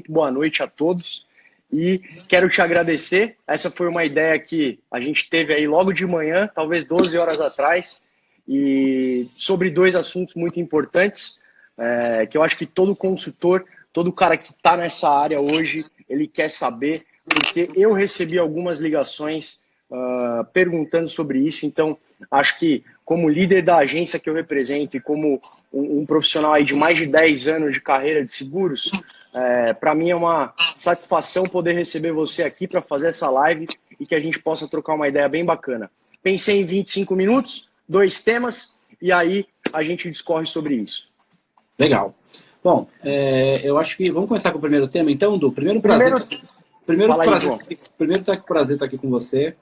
muito boa noite a todos. E quero te agradecer. Essa foi uma ideia que a gente teve aí logo de manhã, talvez 12 horas atrás, e sobre dois assuntos muito importantes, que eu acho que todo consultor, todo cara que está nessa área hoje, ele quer saber, porque eu recebi algumas ligações perguntando sobre isso. Então, acho que como líder da agência que eu represento e como um profissional aí de mais de 10 anos de carreira de seguros, para mim é uma satisfação poder receber você aqui para fazer essa live e que a gente possa trocar uma ideia bem bacana. Pensei em 25 minutos, 2 temas, e aí a gente discorre sobre isso. Legal. Bom, eu acho que vamos começar com o primeiro tema, então, Du. Primeiro prazer estar aqui com você.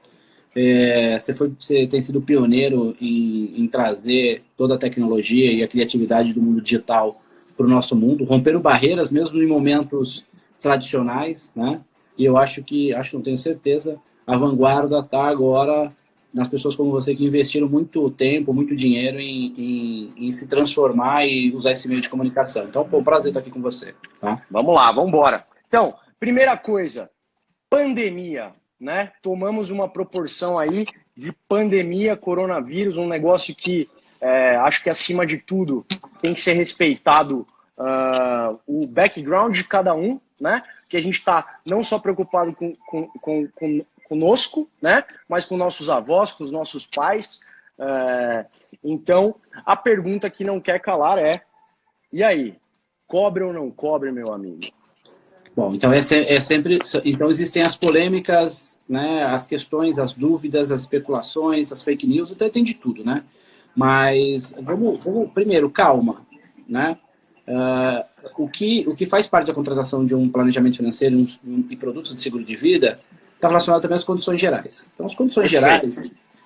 Você tem sido pioneiro em trazer toda a tecnologia e a criatividade do mundo digital para o nosso mundo, rompendo barreiras mesmo em momentos tradicionais, né? E eu acho que não tenho certeza, a vanguarda está agora nas pessoas como você que investiram muito tempo, muito dinheiro em se transformar e usar esse meio de comunicação. Então, foi um prazer estar aqui com você. Tá? Vamos lá, vamos embora. Então, primeira coisa, pandemia, né? Tomamos uma proporção aí de pandemia, coronavírus, um negócio que acho que acima de tudo tem que ser respeitado o background de cada um, né? Que a gente está não só preocupado conosco, né? Mas com nossos avós, com os nossos pais. Então, a pergunta que não quer calar e aí, cobre ou não cobre, meu amigo? Bom, então então existem as polêmicas, né, as questões, as dúvidas, as especulações, as fake news, então tem de tudo, né? Mas vamos primeiro, calma, né? O que faz parte da contratação de um planejamento financeiro e produtos de seguro de vida está relacionado também às condições gerais. Então, as condições gerais,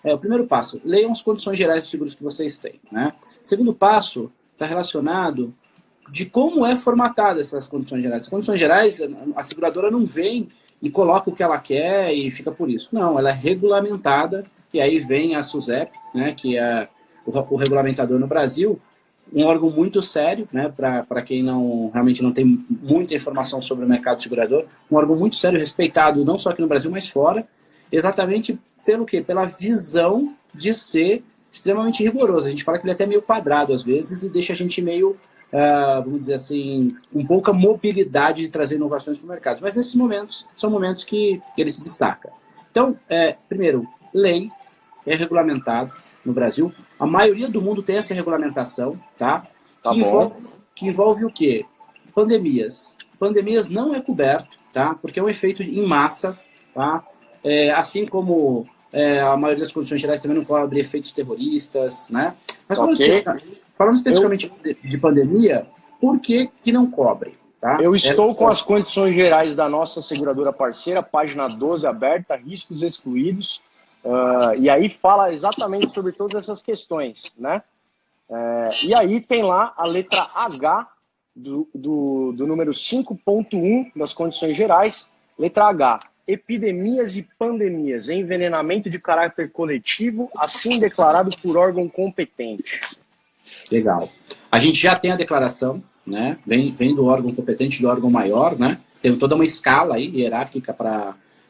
o primeiro passo, leiam as condições gerais dos seguros que vocês têm, né? Segundo passo, está relacionado de como é formatada essas condições gerais. As condições gerais, a seguradora não vem e coloca o que ela quer e fica por isso. Não, ela é regulamentada, e aí vem a SUSEP, né, que é o regulamentador no Brasil, um órgão muito sério, né, para quem realmente não tem muita informação sobre o mercado segurador, um órgão muito sério, respeitado não só aqui no Brasil, mas fora, exatamente pelo quê? Pela visão de ser extremamente rigoroso. A gente fala que ele é até meio quadrado às vezes e deixa a gente meio, vamos dizer assim, com pouca mobilidade de trazer inovações para o mercado. Mas nesses momentos, são momentos que ele se destaca. Então, primeiro, lei é regulamentado no Brasil. A maioria do mundo tem essa regulamentação, tá? Que envolve o quê? Pandemias. Pandemias não é coberto, tá? Porque é um efeito em massa, tá? Assim como a maioria das condições gerais também não cobre efeitos terroristas, né? Mas falando especificamente de pandemia, por que não cobre? Tá? Eu estou com as condições gerais da nossa seguradora parceira, página 12 aberta, riscos excluídos, e aí fala exatamente sobre todas essas questões, né? E aí tem lá a letra H do número 5.1 das condições gerais, letra H. Epidemias e pandemias, envenenamento de caráter coletivo, assim declarado por órgão competente. Legal. A gente já tem a declaração, né? Vem do órgão competente, do órgão maior, né? Tem toda uma escala aí, hierárquica,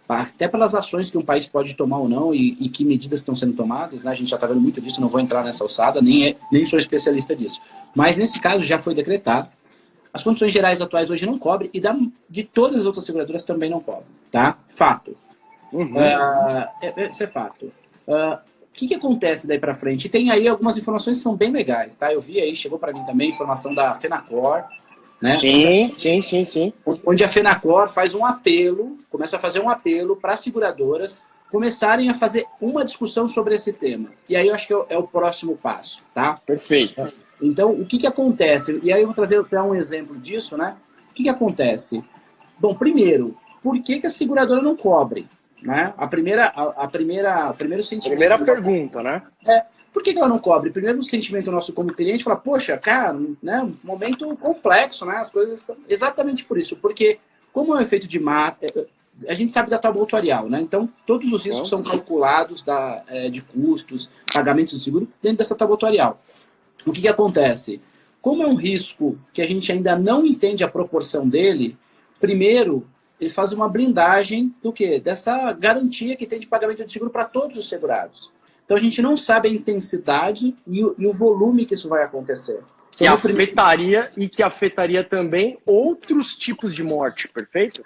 até pelas ações que um país pode tomar ou não e que medidas estão sendo tomadas, né? A gente já está vendo muito disso, não vou entrar nessa alçada, nem sou especialista disso. Mas nesse caso já foi decretado. As condições gerais atuais hoje não cobrem e de todas as outras seguradoras também não cobrem, tá? Fato. Isso é fato. O que acontece daí para frente? Tem aí algumas informações que são bem legais, tá? Eu vi aí, chegou para mim também, informação da Fenacor, né? Sim. Onde a Fenacor faz um apelo, começa a fazer um apelo para as seguradoras começarem a fazer uma discussão sobre esse tema. E aí eu acho que é o próximo passo, tá? Perfeito. Então, o que acontece? E aí eu vou trazer um exemplo disso, né? O que acontece? Bom, primeiro, por que a seguradora não cobre? Né? Primeiro sentimento... Primeira pergunta, né? Por que ela não cobre? Primeiro sentimento nosso como cliente fala, poxa, cara, né, um momento complexo, né? As coisas estão... Exatamente por isso, porque como é um efeito de a gente sabe da tábua atuarial, né? Então, todos os riscos são calculados de custos, pagamentos de seguro, dentro dessa tábua atuarial. O que acontece? Como é um risco que a gente ainda não entende a proporção dele, Primeiro, eles fazem uma blindagem do quê? Dessa garantia que tem de pagamento de seguro para todos os segurados. Então, a gente não sabe a intensidade e o volume que isso vai acontecer. Que afetaria e que afetaria também outros tipos de morte, perfeito?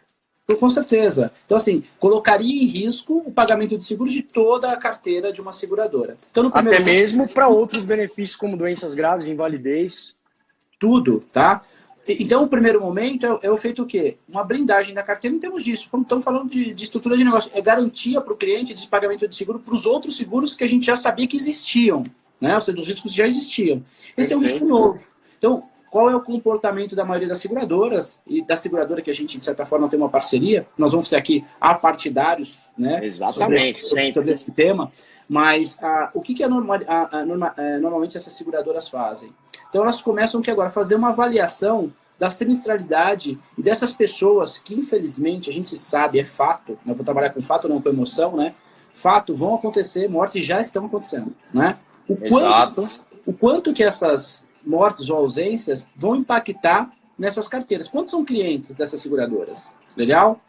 Com certeza. Então, assim, colocaria em risco o pagamento de seguro de toda a carteira de uma seguradora. Então, no primeiro até mesmo para outros benefícios, como doenças graves, invalidez. Tudo, tá? Então, o primeiro momento é o feito o quê? Uma blindagem da carteira em termos disso. Como estamos falando de estrutura de negócio, é garantia para o cliente de pagamento de seguro para os outros seguros que a gente já sabia que existiam, né? Ou seja, os riscos já existiam. Esse é um risco novo. Então, qual é o comportamento da maioria das seguradoras e da seguradora que a gente, de certa forma, tem uma parceria? Nós vamos ser aqui apartidários, né? Exatamente, sobre esse tema. Mas o que normalmente essas seguradoras fazem? Então, elas começam que agora a fazer uma avaliação da sinistralidade e dessas pessoas que, infelizmente, a gente sabe, é fato, eu vou trabalhar com fato, não com emoção, né? Fato, vão acontecer, mortes já estão acontecendo, né? O quanto que essas mortes ou ausências vão impactar nessas carteiras. Quantos são clientes dessas seguradoras? Legal?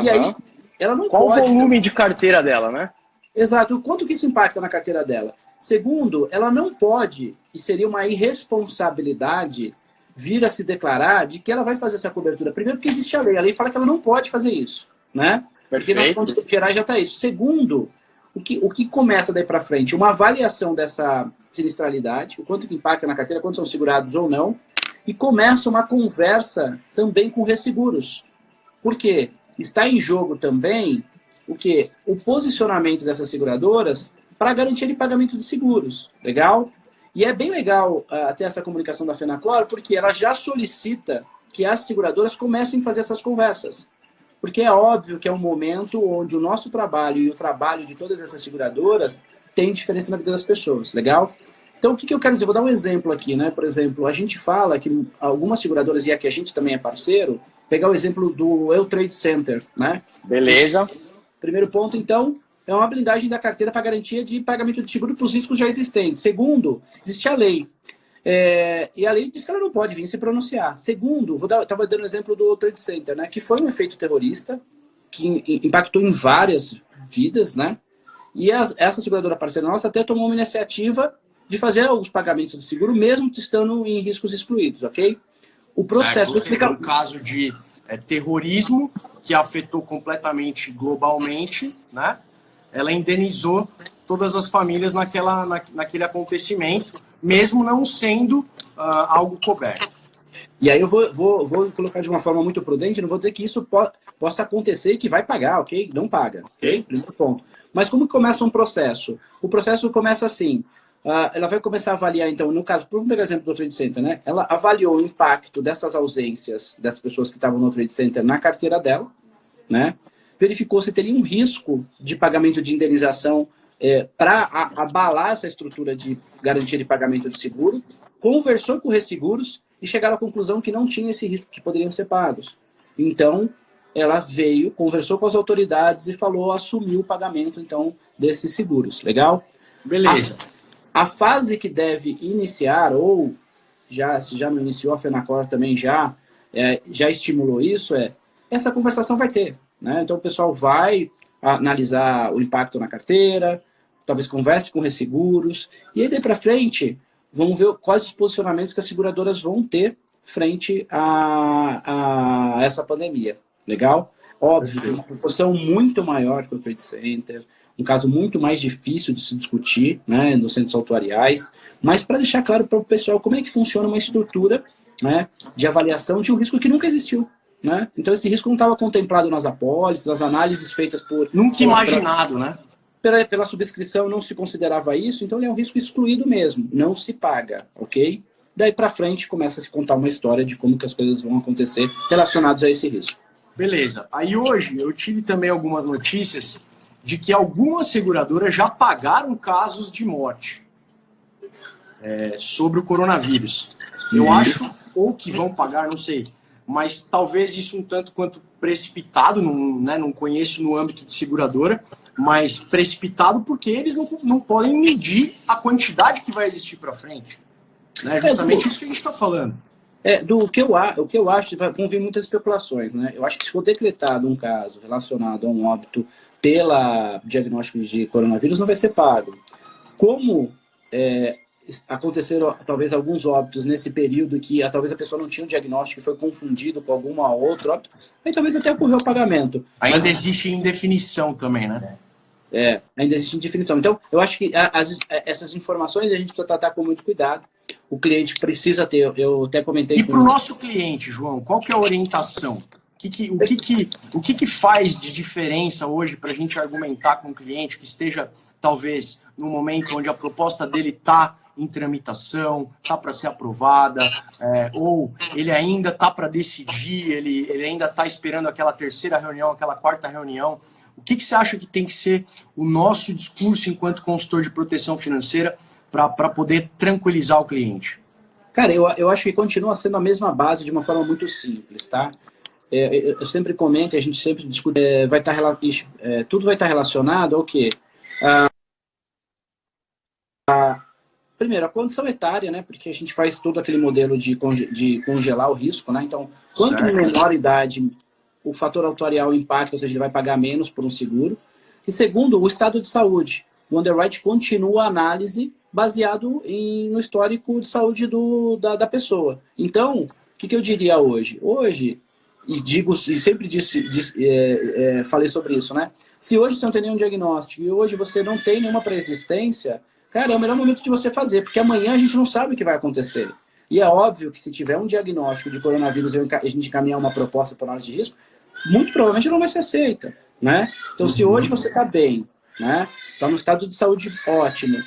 E aí, ela não Qual pode... o volume de carteira dela, né? Exato. Quanto que isso impacta na carteira dela? Segundo, ela não pode, e seria uma irresponsabilidade, vir a se declarar de que ela vai fazer essa cobertura. Primeiro, porque existe a lei fala que ela não pode fazer isso, né? Porque nas condições gerais já está isso. Segundo, o que começa daí para frente? Uma avaliação dessa sinistralidade, o quanto que impacta na carteira, quantos são segurados ou não, e começa uma conversa também com resseguros. Por quê? Está em jogo também o posicionamento dessas seguradoras para garantia de pagamento de seguros. Legal? E é bem legal ter essa comunicação da FENACOR, porque ela já solicita que as seguradoras comecem a fazer essas conversas. Porque é óbvio que é um momento onde o nosso trabalho e o trabalho de todas essas seguradoras tem diferença na vida das pessoas. Legal? Então, o que eu quero dizer? Vou dar um exemplo aqui, né? Por exemplo, a gente fala que algumas seguradoras, e aqui a gente também é parceiro, pegar o exemplo do World Trade Center, né? Beleza. Primeiro ponto, então, é uma blindagem da carteira para garantia de pagamento de seguro para os riscos já existentes. Segundo, existe a lei. E a lei diz que ela não pode vir se pronunciar. Segundo, estava dando o exemplo do World Trade Center, né? Que foi um efeito terrorista que impactou em várias vidas, né? E essa seguradora parceira nossa até tomou uma iniciativa de fazer os pagamentos de seguro, mesmo estando em riscos excluídos, ok? O processo... Explica... Um caso de terrorismo que afetou completamente globalmente, né? Ela indenizou todas as famílias naquele acontecimento, mesmo não sendo algo coberto. E aí eu vou colocar de uma forma muito prudente, não vou dizer que isso possa acontecer e que vai pagar, ok? Não paga, ok? Primeiro ponto. Mas como que começa um processo? O processo começa assim, ela vai começar a avaliar, então, no caso, vamos pegar o exemplo do Trade Center, né? Ela avaliou o impacto dessas ausências das pessoas que estavam no Trade Center na carteira dela, né? Verificou se teria um risco de pagamento de indenização para abalar essa estrutura de garantia de pagamento de seguro, conversou com os resseguros e chegaram à conclusão que não tinha esse risco, que poderiam ser pagos. Então, ela veio, conversou com as autoridades e assumiu o pagamento, então, desses seguros. Legal? Beleza. A fase que deve iniciar, ou se já não iniciou, a FENACOR também já estimulou isso, essa conversação vai ter. Né? Então, o pessoal vai analisar o impacto na carteira, talvez converse com resseguros, e aí daí para frente, vamos ver quais os posicionamentos que as seguradoras vão ter frente a essa pandemia. Legal? Óbvio, uma proporção muito maior que o Trade Center, um caso muito mais difícil de se discutir, né, nos centros autuariais, mas para deixar claro para o pessoal como é que funciona uma estrutura, né, de avaliação de um risco que nunca existiu. Né? Então, esse risco não estava contemplado nas apólices, nas análises feitas por... Nunca imaginado, né? Pela subscrição não se considerava isso, então ele é um risco excluído mesmo, não se paga, ok? Daí para frente começa a se contar uma história de como que as coisas vão acontecer relacionadas a esse risco. Beleza. Aí hoje eu tive também algumas notícias de que algumas seguradoras já pagaram casos de morte sobre o coronavírus. Eu acho, ou que vão pagar, não sei, mas talvez isso um tanto quanto precipitado, não conheço no âmbito de seguradora, mas precipitado porque eles não podem medir a quantidade que vai existir para frente. Né? Justamente isso que a gente está falando. O que eu acho, vão vir muitas especulações, né? Eu acho que se for decretado um caso relacionado a um óbito pela diagnóstico de coronavírus, não vai ser pago. Como aconteceram talvez alguns óbitos nesse período que talvez a pessoa não tinha um diagnóstico e foi confundido com alguma outra óbito, aí talvez até ocorreu o pagamento. Ainda existe indefinição também, né? Ainda existe indefinição. Então, eu acho que essas informações a gente precisa tratar com muito cuidado. O cliente precisa ter, eu até comentei... E para o nosso cliente, João, qual que é a orientação? O que faz de diferença hoje para a gente argumentar com o cliente que esteja, talvez, no momento onde a proposta dele está em tramitação, está para ser aprovada, ou ele ainda está para decidir, ele ainda está esperando aquela terceira reunião, aquela quarta reunião? O que você acha que tem que ser o nosso discurso enquanto consultor de proteção financeira para poder tranquilizar o cliente? Cara, eu acho que continua sendo a mesma base de uma forma muito simples, tá? Eu sempre comento, a gente sempre discute, tudo vai estar relacionado ao quê? Primeiro, a condição etária, né? Porque a gente faz todo aquele modelo de congelar o risco, né? Então, quanto menor a idade, o fator autorial impacta, ou seja, ele vai pagar menos por um seguro. E segundo, o estado de saúde. O underwrite continua a análise baseado no histórico de saúde da pessoa. Então, o que eu diria hoje? Hoje, e sempre falei sobre isso, né? Se hoje você não tem nenhum diagnóstico e hoje você não tem nenhuma pré-existência, cara, é o melhor momento de você fazer, porque amanhã a gente não sabe o que vai acontecer. E é óbvio que se tiver um diagnóstico de coronavírus e a gente encaminhar uma proposta por análise de risco, muito provavelmente não vai ser aceita, né? Então, se hoje você está bem, né? Está no estado de saúde ótimo,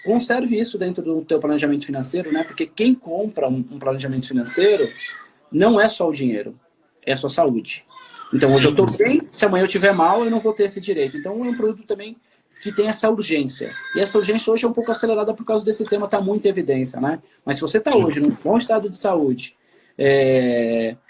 conserve isso dentro do teu planejamento financeiro, né? Porque quem compra um planejamento financeiro não é só o dinheiro, é a sua saúde. Então, hoje eu estou bem, se amanhã eu estiver mal, eu não vou ter esse direito. Então, é um produto também que tem essa urgência. E essa urgência hoje é um pouco acelerada por causa desse tema, está muito em evidência, né? Mas se você está hoje num bom estado de saúde,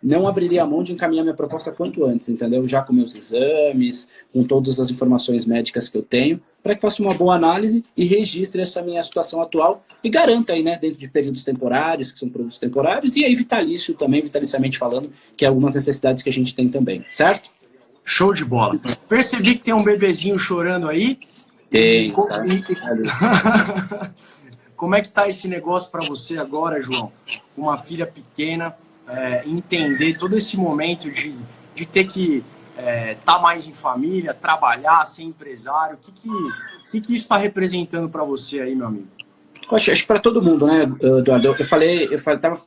não abriria a mão de encaminhar minha proposta quanto antes, entendeu? Já com meus exames, com todas as informações médicas que eu tenho, para que faça uma boa análise e registre essa minha situação atual e garanta aí, né, dentro de períodos temporários, que são produtos temporários, e aí vitalício também, vitaliciamente falando, que é algumas necessidades que a gente tem também, certo? Show de bola. Percebi que tem um bebezinho chorando aí. Como é que tá esse negócio para você agora, João? Com uma filha pequena, entender todo esse momento de ter que estar mais em família, trabalhar, ser empresário. O que isso está representando para você aí, meu amigo? Acho que para todo mundo, né, Eduardo?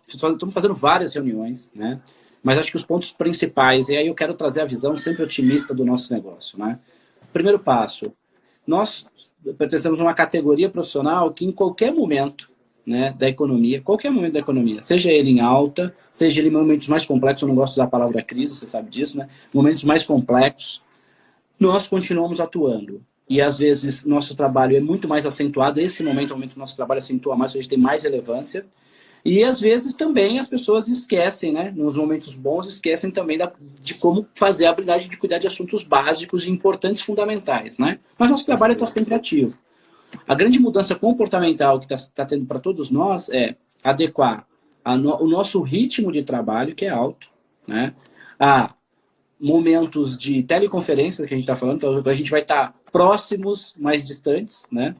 Estamos fazendo várias reuniões, né? Mas acho que os pontos principais, e aí eu quero trazer a visão sempre otimista do nosso negócio, né? Primeiro passo, nós pertencemos a uma categoria profissional que em qualquer momento, né, da economia, qualquer momento da economia, seja ele em alta, seja ele em momentos mais complexos, eu não gosto de usar a palavra crise, você sabe disso, né? Momentos mais complexos, nós continuamos atuando. E às vezes nosso trabalho é muito mais acentuado, esse momento é o momento que nosso trabalho acentua mais, a gente tem mais relevância. E às vezes também as pessoas esquecem, né? Nos momentos bons, esquecem também de como fazer a habilidade de cuidar de assuntos básicos e importantes, fundamentais, né? Mas nosso trabalho está sempre ativo. A grande mudança comportamental que está tendo para todos nós é adequar o nosso ritmo de trabalho, que é alto, né? A momentos de teleconferência que a gente está falando, então a gente vai estar próximos, mais distantes, né?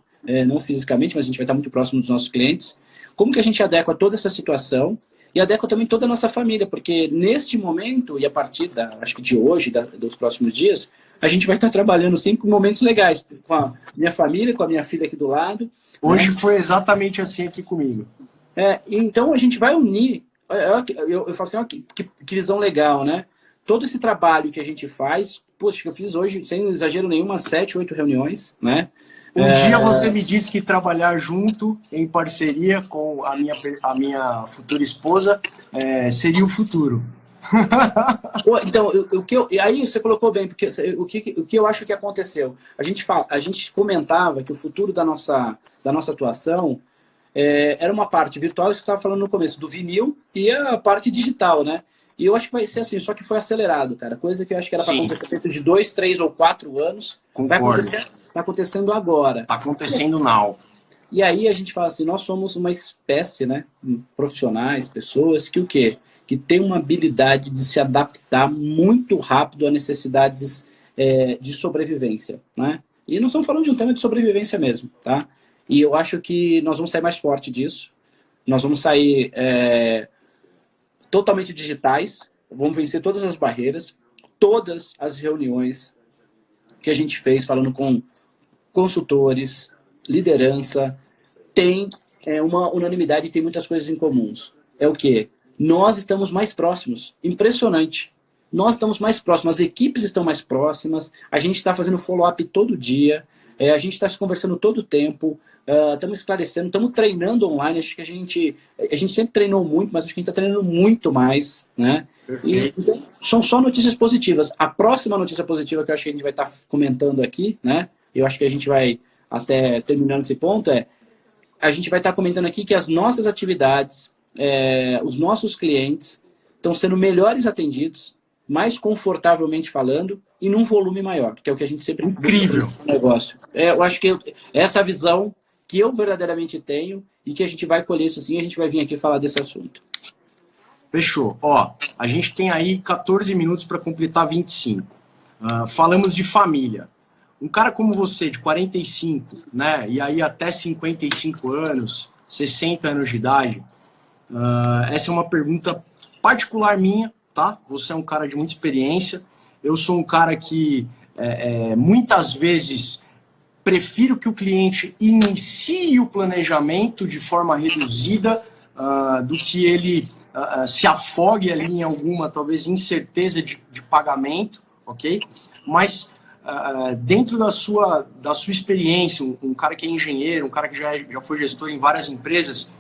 Não fisicamente, mas a gente vai estar muito próximo dos nossos clientes. Como que a gente adequa toda essa situação e adequa também toda a nossa família, porque neste momento, e a partir acho que de hoje, dos próximos dias, a gente vai estar trabalhando sempre com momentos legais, com a minha família, com a minha filha aqui do lado. Hoje, né? Foi exatamente assim aqui comigo. Então a gente vai unir, eu falo assim, que visão legal, né? Todo esse trabalho que a gente faz, poxa, eu fiz hoje, sem exagero nenhum, umas 7, 8 reuniões, né? Um dia você me disse que trabalhar junto, em parceria com a minha futura esposa, seria o futuro. Então, aí você colocou bem, porque o que eu acho que aconteceu? A gente comentava que o futuro da nossa atuação era uma parte virtual, isso que você estava falando no começo, do vinil e a parte digital, né? E eu acho que vai ser assim, só que foi acelerado, cara. Coisa que eu acho que era para acontecer dentro de 2, 3 ou 4 anos. Concordo. Está acontecendo agora. Está acontecendo now. E aí a gente fala assim, nós somos uma espécie, né, profissionais, pessoas que o quê? Que tem uma habilidade de se adaptar muito rápido a necessidades de sobrevivência, né? E não estamos falando de um tema de sobrevivência mesmo, tá? E eu acho que nós vamos sair mais forte disso. Nós vamos sair totalmente digitais, vamos vencer todas as barreiras, todas as reuniões que a gente fez falando com consultores, liderança, tem uma unanimidade e tem muitas coisas em comuns. É o quê? Nós estamos mais próximos. Impressionante. Nós estamos mais próximos, as equipes estão mais próximas, a gente está fazendo follow-up todo dia, a gente está se conversando todo o tempo, estamos esclarecendo, estamos treinando online. Acho que a gente sempre treinou muito, mas acho que a gente está treinando muito mais, né? E então, são só notícias positivas. A próxima notícia positiva que eu acho que a gente vai estar comentando aqui, né? Eu acho que a gente vai até terminando esse ponto, a gente vai estar comentando aqui que as nossas atividades, os nossos clientes estão sendo melhores atendidos, mais confortavelmente falando e num volume maior, que é o que a gente sempre incrível no negócio. Eu acho que essa visão que eu verdadeiramente tenho e que a gente vai colher isso assim, a gente vai vir aqui falar desse assunto. Fechou. Ó, a gente tem aí 14 minutos para completar 25. Falamos de família. Um cara como você, de 45, né, e aí até 55 anos, 60 anos de idade, essa é uma pergunta particular minha, tá? Você é um cara de muita experiência, eu sou um cara que muitas vezes prefiro que o cliente inicie o planejamento de forma reduzida do que ele se afogue ali em alguma, talvez, incerteza de pagamento, ok? Mas dentro da sua experiência, um cara que é engenheiro, um cara que já foi gestor em várias empresas,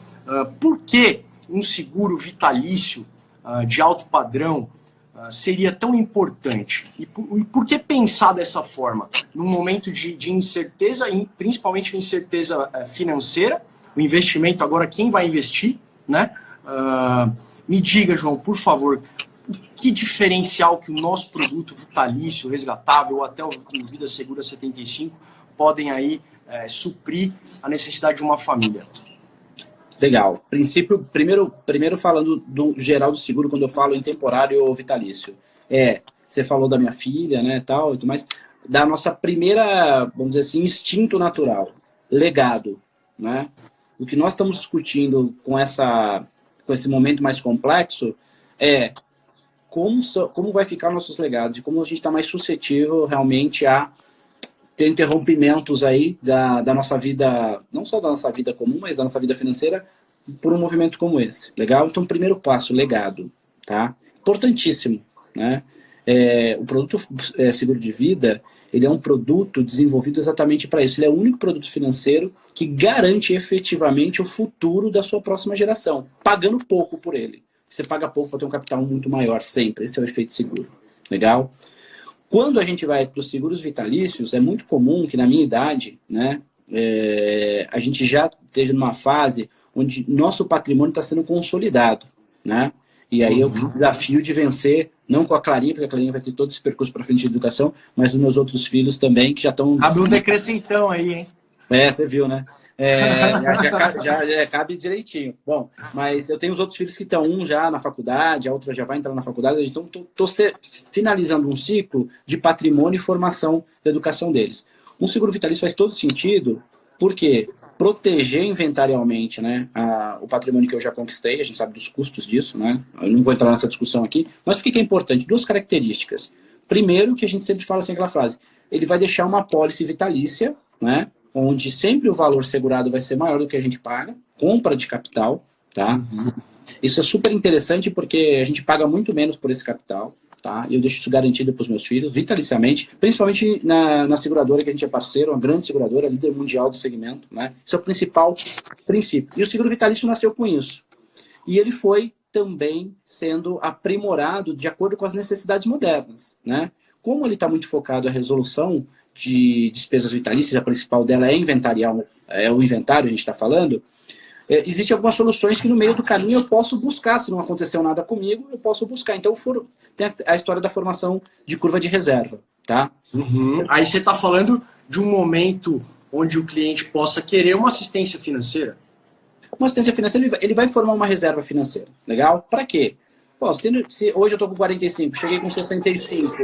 por que um seguro vitalício de alto padrão seria tão importante? E por que pensar dessa forma? Num momento de incerteza, principalmente incerteza financeira, o investimento agora, quem vai investir, né? Me diga, João, por favor, que diferencial que o nosso produto vitalício, resgatável, ou até o Vida Segura 75, podem aí suprir a necessidade de uma família? Legal. Primeiro falando do geral do seguro, quando eu falo em temporário ou vitalício. Você falou da minha filha, né, tal, e tudo mais, da nossa primeira, vamos dizer assim, instinto natural, legado, né? O que nós estamos discutindo com esse momento mais complexo como vai ficar nossos legados e como a gente está mais suscetível realmente a ter interrompimentos aí da nossa vida, não só da nossa vida comum, mas da nossa vida financeira, por um movimento como esse. Legal? Então, primeiro passo, legado. Tá? Importantíssimo. Né? O produto seguro de vida, ele é um produto desenvolvido exatamente para isso. Ele é o único produto financeiro que garante efetivamente o futuro da sua próxima geração, pagando pouco por ele. Você paga pouco para ter um capital muito maior, sempre. Esse é o efeito seguro. Legal? Quando a gente vai para os seguros vitalícios, é muito comum que na minha idade, né, a gente já esteja numa fase onde nosso patrimônio está sendo consolidado. Né? E aí eu tenho o desafio de vencer, não com a Clarinha, porque a Clarinha vai ter todo esse percurso para frente de educação, mas os meus outros filhos também, que já estão... Abre um decrescentão aí, hein? Você viu, né? Já cabe direitinho. Bom, mas eu tenho os outros filhos que estão, um já na faculdade, a outra já vai entrar na faculdade, então estou finalizando um ciclo de patrimônio e formação da educação deles. Um seguro vitalício faz todo sentido, porque proteger inventarialmente, né, o patrimônio que eu já conquistei, a gente sabe dos custos disso, né? Eu não vou entrar nessa discussão aqui, mas por que é importante? Duas características. Primeiro, que a gente sempre fala assim, aquela frase, ele vai deixar uma apólice vitalícia, né, onde sempre o valor segurado vai ser maior do que a gente paga, compra de capital, tá? Isso é super interessante porque a gente paga muito menos por esse capital, tá? E eu deixo isso garantido para os meus filhos, vitaliciamente, principalmente na seguradora que a gente é parceiro, uma grande seguradora, líder mundial do segmento, né? Esse é o principal princípio. E o seguro vitalício nasceu com isso. E ele foi também sendo aprimorado de acordo com as necessidades modernas, né? Como ele está muito focado à resolução de despesas vitalícias, a principal dela é inventarial, é o inventário, a gente está falando, existem algumas soluções que no meio do caminho eu posso buscar, se não aconteceu nada comigo, eu posso buscar. Então, tem a história da formação de curva de reserva, tá? Aí você está falando de um momento onde o cliente possa querer uma assistência financeira? Uma assistência financeira, ele vai formar uma reserva financeira. Legal? Para quê? Pô, se hoje eu estou com 45, cheguei com 65,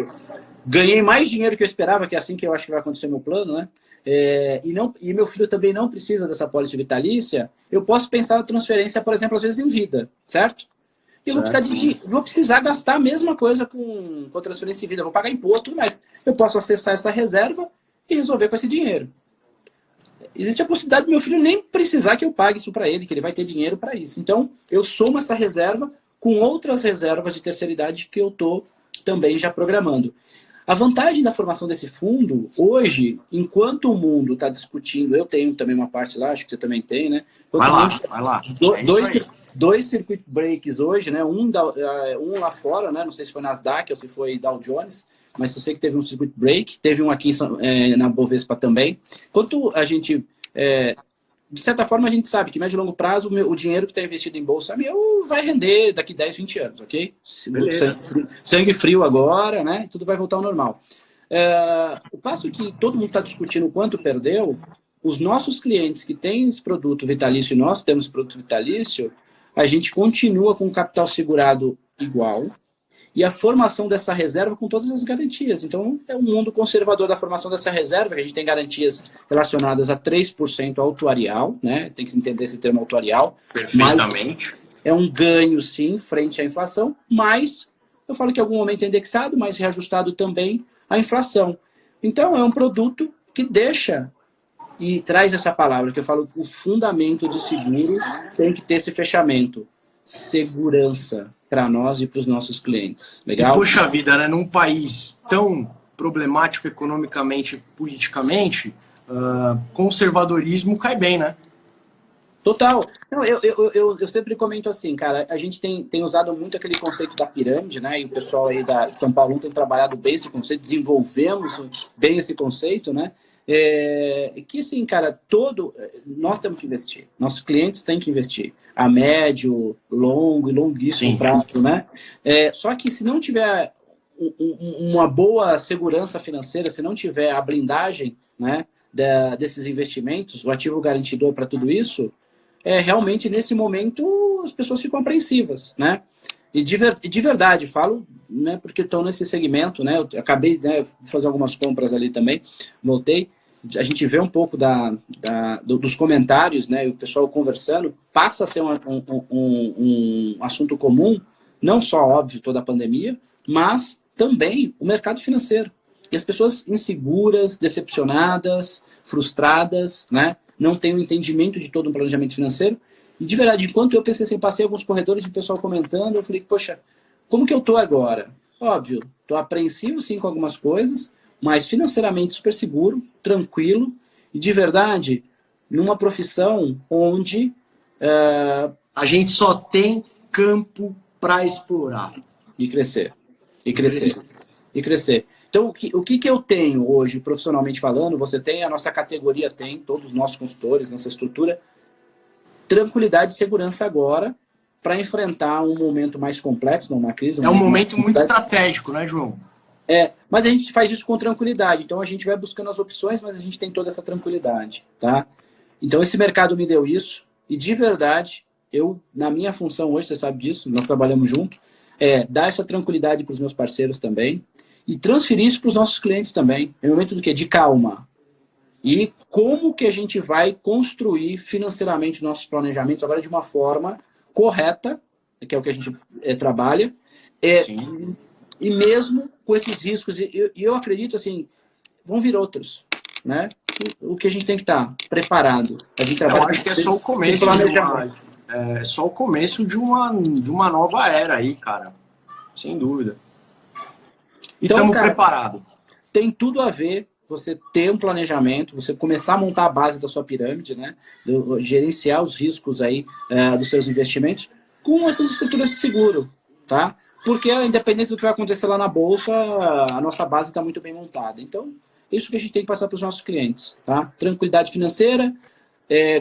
ganhei mais dinheiro que eu esperava, que é assim que eu acho que vai acontecer no meu plano, né? E meu filho também não precisa dessa pólice vitalícia, eu posso pensar na transferência, por exemplo, às vezes em vida, certo? E eu vou precisar gastar a mesma coisa com transferência em vida, eu vou pagar imposto, mas eu posso acessar essa reserva e resolver com esse dinheiro. Existe a possibilidade do meu filho nem precisar que eu pague isso para ele, que ele vai ter dinheiro para isso. Então, eu somo essa reserva com outras reservas de terceira idade que eu estou também já programando. A vantagem da formação desse fundo, hoje, enquanto o mundo está discutindo, eu tenho também uma parte lá, acho que você também tem, né? Vai lá. Dois circuit breaks hoje, né? Um lá fora, né? Não sei se foi Nasdaq ou se foi Dow Jones, mas eu sei que teve um circuit break, teve um aqui na Bovespa também. Enquanto a gente, de certa forma, a gente sabe que, médio e longo prazo, o dinheiro que está investido em bolsa meu vai render daqui 10, 20 anos, ok? Sangue frio agora, né? Tudo vai voltar ao normal. O passo que todo mundo está discutindo o quanto perdeu, os nossos clientes que têm esse produto vitalício e nós temos produto vitalício, a gente continua com o capital segurado igual, e a formação dessa reserva com todas as garantias. Então, é um mundo conservador da formação dessa reserva, que a gente tem garantias relacionadas a 3% autuarial, né? Tem que entender esse termo autuarial. Perfeitamente. É um ganho, sim, frente à inflação, mas eu falo que em algum momento é indexado, mas reajustado também à inflação. Então, é um produto que deixa e traz essa palavra, que eu falo, o fundamento de seguro tem que ter esse fechamento. Segurança para nós e para os nossos clientes. Legal? E, poxa vida, né? Num país tão problemático economicamente, politicamente, conservadorismo cai bem, né? Total. Não, eu sempre comento assim, cara, a gente tem usado muito aquele conceito da pirâmide, né? E o pessoal aí de São Paulo tem trabalhado bem esse conceito, desenvolvemos bem esse conceito, né? Que assim, cara, nós temos que investir, nossos clientes têm que investir a médio, longo e longuíssimo prazo, né? Só que se não tiver uma boa segurança financeira, se não tiver a blindagem, né, desses investimentos, o ativo garantidor para tudo isso, realmente nesse momento as pessoas ficam apreensivas, né? E de verdade, falo, né, porque estou nesse segmento, né? Eu acabei, né, de fazer algumas compras ali também, voltei. A gente vê um pouco dos comentários, né, e o pessoal conversando, passa a ser um assunto comum, não só, óbvio, toda a pandemia, mas também o mercado financeiro. E as pessoas inseguras, decepcionadas, frustradas, né, não têm o entendimento de todo um planejamento financeiro. E de verdade, enquanto eu pensei assim, passei alguns corredores de pessoal comentando, eu falei, poxa, como que eu tô agora? Óbvio, tô apreensivo sim com algumas coisas, mas financeiramente super seguro, tranquilo, e de verdade, numa profissão onde a gente só tem campo para explorar. E crescer. Então, o que eu tenho hoje, profissionalmente falando, você tem, a nossa categoria tem, todos os nossos consultores, nossa estrutura, tranquilidade e segurança agora para enfrentar um momento mais complexo, uma crise. É um momento muito estratégico, né, João? Mas a gente faz isso com tranquilidade. Então, a gente vai buscando as opções, mas a gente tem toda essa tranquilidade, tá? Então, esse mercado me deu isso. E, de verdade, eu, na minha função hoje, você sabe disso, nós trabalhamos junto, dar essa tranquilidade para os meus parceiros também e transferir isso para os nossos clientes também. É um momento do quê? De calma. E como que a gente vai construir financeiramente nossos planejamentos agora de uma forma correta, que é o que a gente trabalha, e mesmo com esses riscos, e eu acredito assim, vão vir outros, né? O que a gente tem que estar preparado. A gente eu acho que é só o começo é só o começo de uma nova era aí, cara. Sem dúvida. E então, estamos preparados. Tem tudo a ver você ter um planejamento, você começar a montar a base da sua pirâmide, né? Gerenciar os riscos aí dos seus investimentos com essas estruturas de seguro, tá? Porque, independente do que vai acontecer lá na Bolsa, a nossa base está muito bem montada. Então, isso que a gente tem que passar para os nossos clientes, tá? Tranquilidade financeira,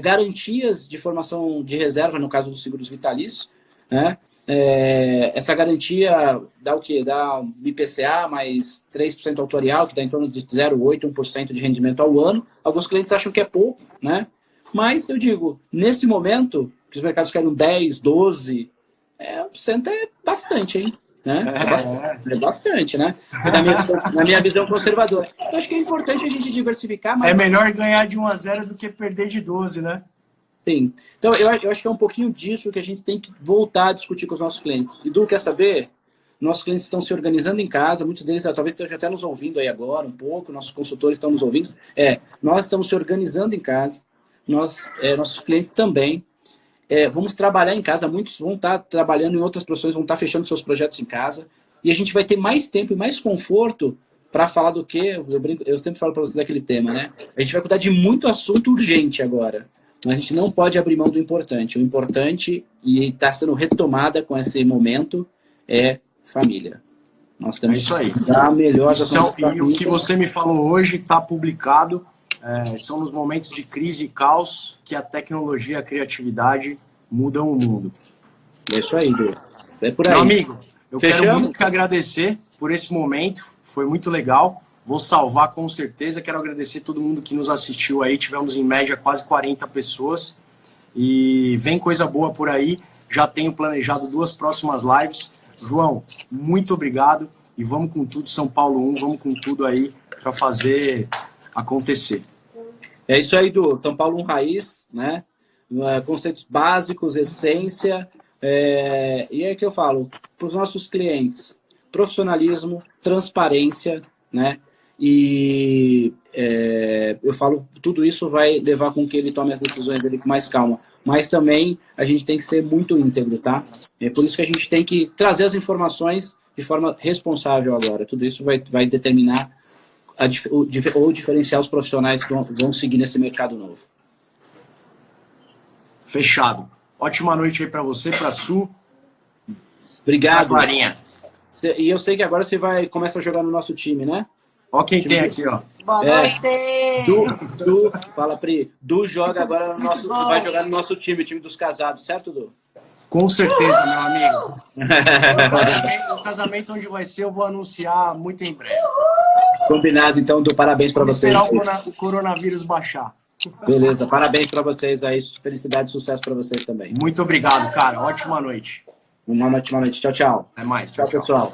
garantias de formação de reserva, no caso dos seguros vitalícios, né? Essa garantia dá o quê? Dá um IPCA mais 3% autorial, que dá em torno de 0,8%, 1% de rendimento ao ano. Alguns clientes acham que é pouco, né? Mas eu digo, nesse momento, que os mercados querem 10, 12, 1% é bastante, hein? Né? É bastante, né? Na minha visão conservadora. Eu acho que é importante a gente diversificar, mas... É melhor ganhar de 1-0 do que perder de 12, né? Sim. Então, eu acho que é um pouquinho disso que a gente tem que voltar a discutir com os nossos clientes. Edu, quer saber? Nossos clientes estão se organizando em casa, muitos deles talvez estejam até nos ouvindo aí agora um pouco, nossos consultores estão nos ouvindo. Nós estamos se organizando em casa, nossos clientes também. Vamos trabalhar em casa, muitos vão estar trabalhando em outras profissões, vão estar fechando seus projetos em casa, e a gente vai ter mais tempo e mais conforto para falar do que, eu sempre falo para vocês daquele tema, né? A gente vai cuidar de muito assunto urgente agora, mas a gente não pode abrir mão do importante. O importante, e está sendo retomada com esse momento, é família. Nós temos isso aí. Que dar melhor E o que você me falou hoje está publicado. São nos momentos de crise e caos que a tecnologia e a criatividade mudam o mundo. É isso aí, Deus. É por aí. Meu amigo, eu Fechamos? quero muito agradecer por esse momento. Foi muito legal. Vou salvar com certeza. Quero agradecer todo mundo que nos assistiu aí. Tivemos em média quase 40 pessoas. E vem coisa boa por aí. Já tenho planejado 2 próximas lives. João, muito obrigado. E vamos com tudo, São Paulo 1. Vamos com tudo aí para fazer acontecer. É isso aí, do São Paulo 1 Raiz, né? Conceitos básicos, essência. E é que eu falo para os nossos clientes: profissionalismo, transparência, né? E eu falo, tudo isso vai levar com que ele tome as decisões dele com mais calma. Mas também a gente tem que ser muito íntegro, tá? É por isso que a gente tem que trazer as informações de forma responsável agora. Tudo isso vai determinar ou diferenciar os profissionais que vão seguir nesse mercado novo. Fechado. Ótima noite aí para você, para a Su. Obrigado. Pra Clarinha. E eu sei que agora você começa a jogar no nosso time, né? Ó quem tem aqui, ó. Boa noite! Du, fala, Pri. Du joga agora vai jogar no nosso time, o time dos casados, certo, Du? Com certeza, meu amigo. O casamento onde vai ser, eu vou anunciar muito em breve. Combinado, então, Du, parabéns para vocês. Esperar o coronavírus baixar. Beleza, parabéns para vocês aí. Felicidade e sucesso para vocês também. Muito obrigado, cara. Ótima noite. Uma ótima noite. Tchau, tchau. Até mais. Tchau, pessoal.